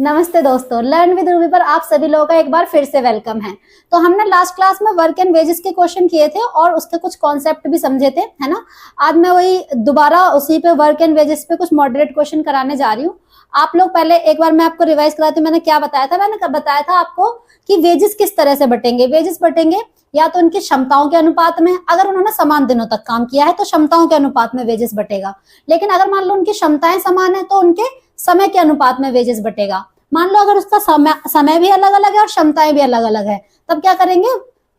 नमस्ते दोस्तों, learn with Ruby पर आप सभी लोगों का एक बार फिर से वेलकम है। तो हमने लास्ट क्लास में वर्क एंड वेजेस के क्वेश्चन किए थे और उसके कुछ कॉन्सेप्ट भी समझे थे, है ना। आज मैं वही दोबारा उसी पे वर्क एंड वेजेस पे कुछ मॉडरेट क्वेश्चन कराने जा रही हूँ। आप लोग पहले एक बार मैं आपको रिवाइज कराती हूँ। मैंने क्या बताया था? मैंने बताया था आपको कि वेजेस किस तरह से बटेंगे। वेजेस बटेंगे या तो उनकी क्षमताओं के अनुपात में, अगर उन्होंने समान दिनों तक काम किया है तो क्षमताओं के अनुपात में वेजेस बटेगा। लेकिन अगर मान लो उनकी क्षमताएं समान है तो उनके समय के अनुपात में वेजेस बटेगा। मान लो अगर उसका समय भी अलग अलग है और क्षमताएं भी अलग अलग है, तब क्या करेंगे?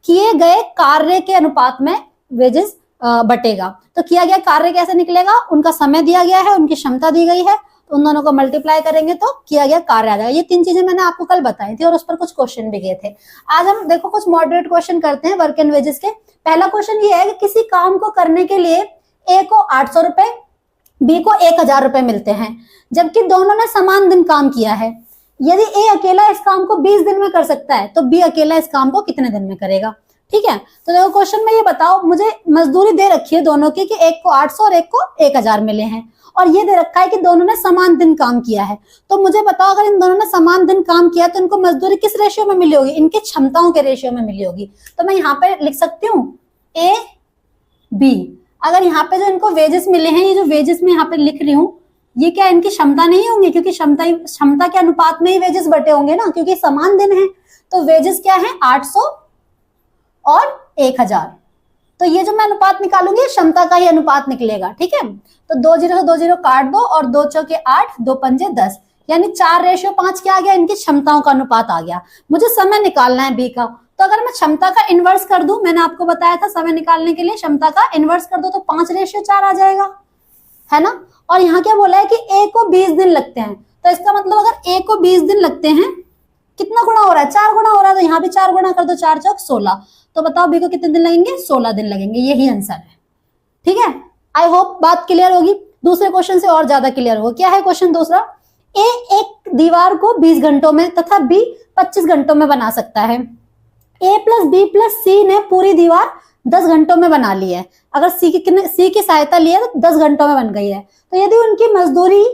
किए गए कार्य के अनुपात में वेजेस बटेगा। तो किया गया कार्य कैसे निकलेगा? उनका समय दिया गया है, उनकी क्षमता दी गई है, तो उन दोनों को मल्टीप्लाई करेंगे तो किया गया कार्य आ जाएगा। ये तीन चीजें मैंने आपको कल बताई थी और उस पर कुछ क्वेश्चन भी किए थे। आज हम देखो कुछ मॉडरेट क्वेश्चन करते हैं वर्क एंड वेजेस के। पहला क्वेश्चन ये है कि किसी काम को करने के लिए ए को 800 रुपए, बी को 1000 रुपए मिलते हैं, जबकि दोनों ने समान दिन काम किया है। यदि ए अकेला इस काम को 20 दिन में कर सकता है तो बी अकेला इस काम को कितने दिन में करेगा? ठीक है, तो देखो क्वेश्चन में ये बताओ, मुझे मजदूरी दे रखी है दोनों की कि एक को 800 और एक को 1000 मिले हैं, और ये दे रखा है कि दोनों ने समान दिन काम किया है। तो मुझे बताओ, अगर इन दोनों ने समान दिन काम किया तो इनको मजदूरी किस रेशियो में मिली होगी? इनकी क्षमताओं के रेशियो में मिली होगी। तो मैं यहाँ पे लिख सकती हूँ ए बी। अगर यहाँ पे जो इनको वेजेस मिले हैं, ये जो वेजेस में यहाँ पे लिख रही हूँ, ये क्या इनकी क्षमता नहीं होंगी? क्योंकि क्षमता के अनुपात में ही वेजेस बटे होंगे ना, क्योंकि समान दिन है। तो वेजेस क्या है? 800 और 1000। तो ये जो मैं अनुपात निकालूंगी क्षमता का ही अनुपात निकलेगा। ठीक है, तो 2 0 से 2 0 काट दो और 2 चौके 8, 2 पंजे 10, यानी 4:5 क्या आ गया? इनकी क्षमताओं का अनुपात आ गया। मुझे समय निकालना है बी का, तो अगर मैं क्षमता का इनवर्स कर दूं, मैंने आपको बताया था समय निकालने के लिए क्षमता का इनवर्स कर दो तो 5:4 आ जाएगा, है ना। और यहाँ क्या बोला है कि ए को 20 दिन लगते हैं, तो इसका मतलब अगर ए को 20 दिन लगते हैं, कितना गुणा हो रहा है? 4 गुणा हो रहा है, तो यहाँ भी 4 गुणा कर दो, 4 चौक 16। तो बताओ बी को कितने दिन लगेंगे? 16 दिन लगेंगे। यही आंसर है। ठीक है, आई होप बात क्लियर होगी। दूसरे क्वेश्चन से और ज्यादा क्लियर होगा। क्या है क्वेश्चन दूसरा? ए एक दीवार को 20 घंटों में तथा बी 25 घंटों में बना सकता है। ए प्लस बी प्लस सी ने पूरी दीवार 10 घंटों में बना ली है। अगर सी की सहायता ली है तो 10 घंटों में बन गई है। तो यदि उनकी मजदूरी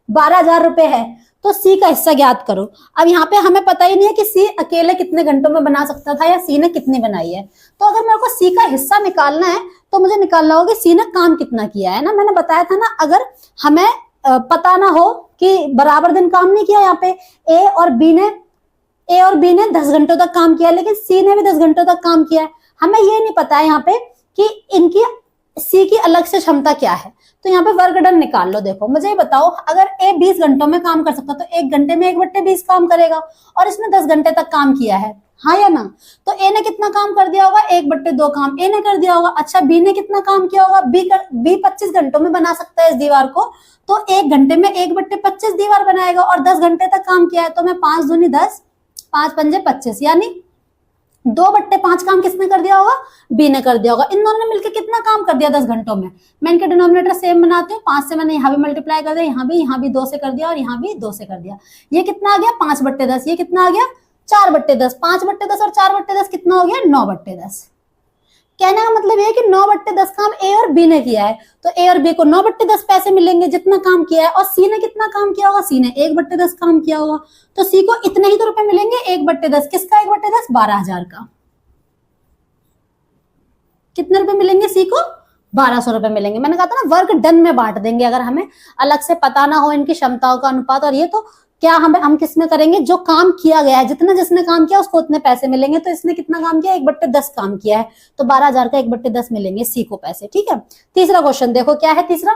12,000 रुपए है तो सी का हिस्सा ज्ञात करो। अब यहाँ पे हमें पता ही नहीं है कि सी अकेले कितने घंटों में बना सकता था या सी ने कितनी बनाई है। तो अगर मेरे को सी का हिस्सा निकालना है तो मुझे निकालना होगा कि सी ने काम कितना किया है ना। मैंने बताया था ना, अगर हमें पता ना हो कि बराबर दिन काम नहीं किया, यहाँ पे ए और बी ने 10 घंटों तक काम किया, लेकिन सी ने भी 10 घंटों तक काम किया है। हमें ये नहीं पता है यहाँ पे कि इनकी सी की अलग से क्षमता क्या है। तो यहाँ पे वर्क डन निकाल लो। देखो मुझे ये बताओ, अगर ए 20 घंटों में काम कर सकता तो 1 घंटे में 1/20 काम करेगा, और इसने 10 घंटे तक काम किया है, हाँ या ना। तो ए ने कितना काम कर दिया होगा? 1/2 काम ए ने कर दिया होगा। अच्छा, बी ने कितना काम किया होगा? बी 25 घंटों में बना सकता है इस दीवार को, तो 1 घंटे में 1/25 दीवार बनाएगा, और 10 घंटे तक काम किया है। तो मैं 5 दूनी 10, 5 पंजे 25, यानी 2/5 काम किसने कर दिया होगा? बी ने कर दिया होगा। इन दोनों ने मिलकर कितना काम कर दिया 10 घंटों में? मैं इनके डिनोमिनेटर सेम बनाती हूँ। 5 से मैंने यहाँ भी मल्टीप्लाई कर दिया, यहाँ भी 2 से कर दिया और यहाँ भी 2 से कर दिया। ये कितना आ गया? 5/10। ये कितना आ गया? 4/10। 5/10 और 4/10 कितना हो गया? 9/10। कहने का मतलब ये कि 9/10 काम ए और बी ने किया है, तो ए और बी को 9/10 पैसे मिलेंगे जितना काम किया है। और सी ने कितना काम किया होगा? सी ने 1/10 काम किया होगा, तो सी को इतने ही तो रुपए मिलेंगे। 1/10 किसका? 1/10 12,000 का। कितने रुपए मिलेंगे सी को? 1200 रुपए मिलेंगे। मैंने कहा था ना, वर्क डन में बांट देंगे अगर हमें अलग से पता ना हो इनकी क्षमताओं का अनुपात। और ये तो क्या हम किस में करेंगे? जो काम किया गया है, जितना जिसने काम किया उसको उतने पैसे मिलेंगे। तो इसने कितना काम किया? 1/10 काम किया है, तो 12,000 का 1/10 मिलेंगे सी को पैसे। ठीक है, तीसरा क्वेश्चन देखो क्या है। तीसरा,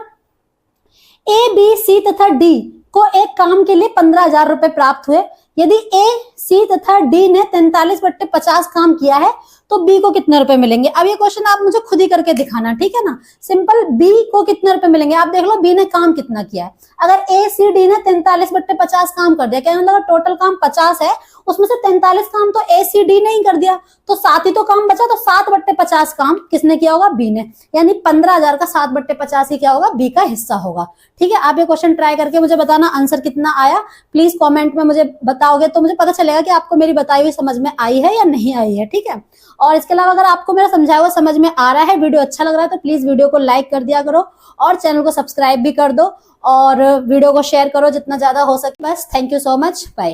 ए बी सी तथा डी को एक काम के लिए 15,000 रुपए प्राप्त हुए। यदि ए सी तथा डी ने 43/50 काम किया है तो बी को कितने रुपए मिलेंगे? अब ये क्वेश्चन आप मुझे खुद ही करके दिखाना, ठीक है ना। सिंपल, बी को कितने रुपए मिलेंगे आप देख लो, बी ने काम कितना किया है। अगर ए सी डी ने 43/50 काम कर दिया, कहने लगा टोटल काम 50 है, उसमें से 43 काम तो ए सी डी ने ही कर दिया, तो 7 ही तो काम बचा, तो 7/50 काम किसने किया होगा? बी ने। यानी 15,000 का 7/50 ही क्या होगा? बी का हिस्सा होगा। ठीक है, आप ये क्वेश्चन ट्राई करके मुझे बताना आंसर कितना आया। प्लीज कॉमेंट में मुझे बताओगे तो मुझे पता चलेगा कि आपको मेरी बताई हुई समझ में आई है या नहीं आई है। ठीक है, और इसके अलावा अगर आपको मेरा समझाया हुआ समझ में आ रहा है, वीडियो अच्छा लग रहा है, तो प्लीज वीडियो को लाइक कर दिया करो और चैनल को सब्सक्राइब भी कर दो और वीडियो को शेयर करो जितना ज्यादा हो सके। बस thank you so much, bye.